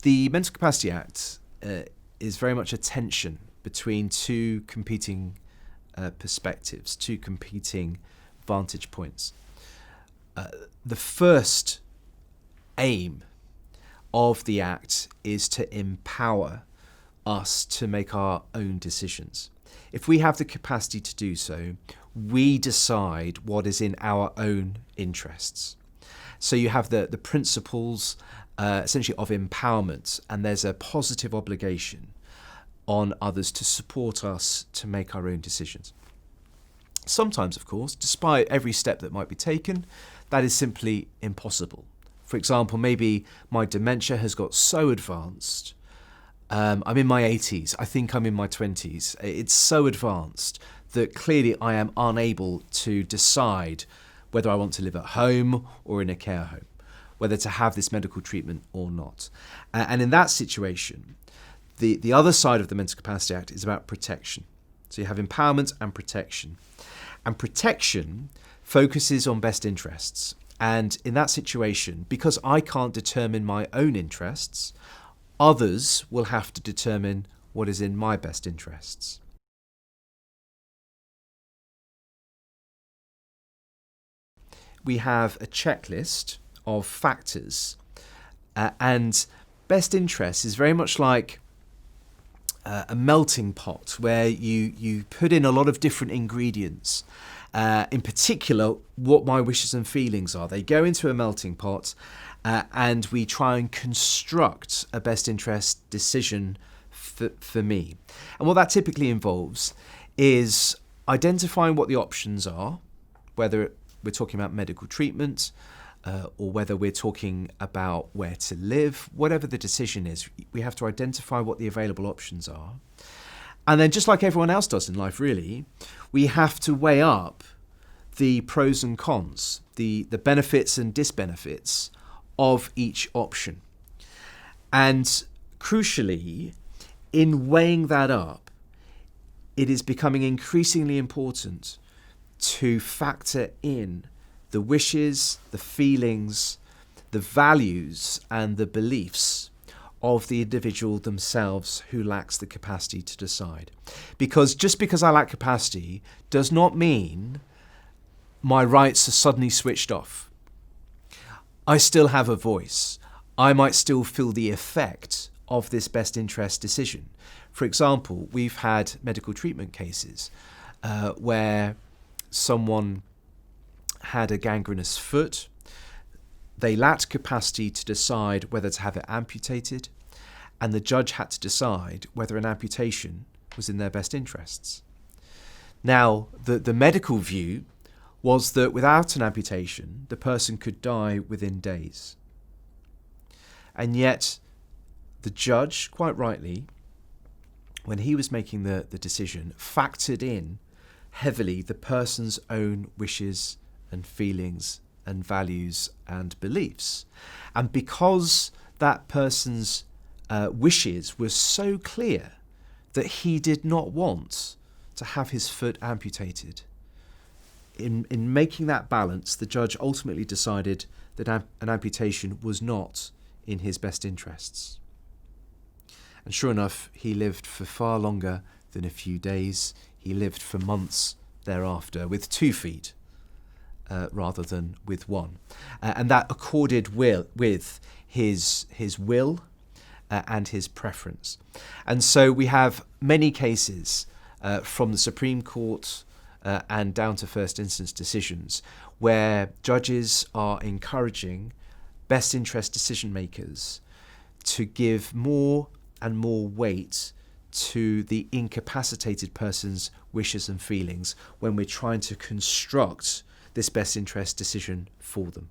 The Mental Capacity Act is very much a tension between two competing perspectives, two competing vantage points. The first aim of the Act is to empower us to make our own decisions. If we have the capacity to do so, we decide what is in our own interests. So you have the principles essentially of empowerment, and there's a positive obligation on others to support us to make our own decisions. Sometimes, of course, despite every step that might be taken, that is simply impossible. For example, maybe my dementia has got so advanced. I'm in my 80s. I think I'm in my 20s. It's so advanced that clearly I am unable to decide whether I want to live at home or in a care home, whether to have this medical treatment or not. And in that situation, the other side of the Mental Capacity Act is about protection. So you have empowerment and protection. And protection focuses on best interests. And in that situation, because I can't determine my own interests, others will have to determine what is in my best interests. We have a checklist of factors, and best interests is very much like a melting pot where you put in a lot of different ingredients. In particular, what my wishes and feelings are. They go into a melting pot and we try and construct a best interest decision for me. And what that typically involves is identifying what the options are, whether we're talking about medical treatment or whether we're talking about where to live, whatever the decision is, we have to identify what the available options are. And then just like everyone else does in life, really, we have to weigh up the pros and cons, the benefits and disbenefits of each option. And crucially, in weighing that up, it is becoming increasingly important to factor in the wishes, the feelings, the values, and the beliefs of the individual themselves who lacks the capacity to decide. Because just because I lack capacity does not mean my rights are suddenly switched off. I still have a voice. I might still feel the effect of this best interest decision. For example, we've had medical treatment cases where someone had a gangrenous foot. They lacked capacity to decide whether to have it amputated, and the judge had to decide whether an amputation was in their best interests. Now, the medical view was that without an amputation, the person could die within days. And yet, the judge, quite rightly, when he was making the decision, factored in heavily the person's own wishes and feelings and values and beliefs. And because that person's wishes were so clear that he did not want to have his foot amputated, in making that balance, the judge ultimately decided that an amputation was not in his best interests. And sure enough, he lived for far longer than a few days. He lived for months thereafter with 2 feet rather than with one. And that accorded with his will and his preference. And so we have many cases from the Supreme Court and down to first instance decisions where judges are encouraging best interest decision makers to give more and more weight to the incapacitated person's wishes and feelings when we're trying to construct this best interest decision for them.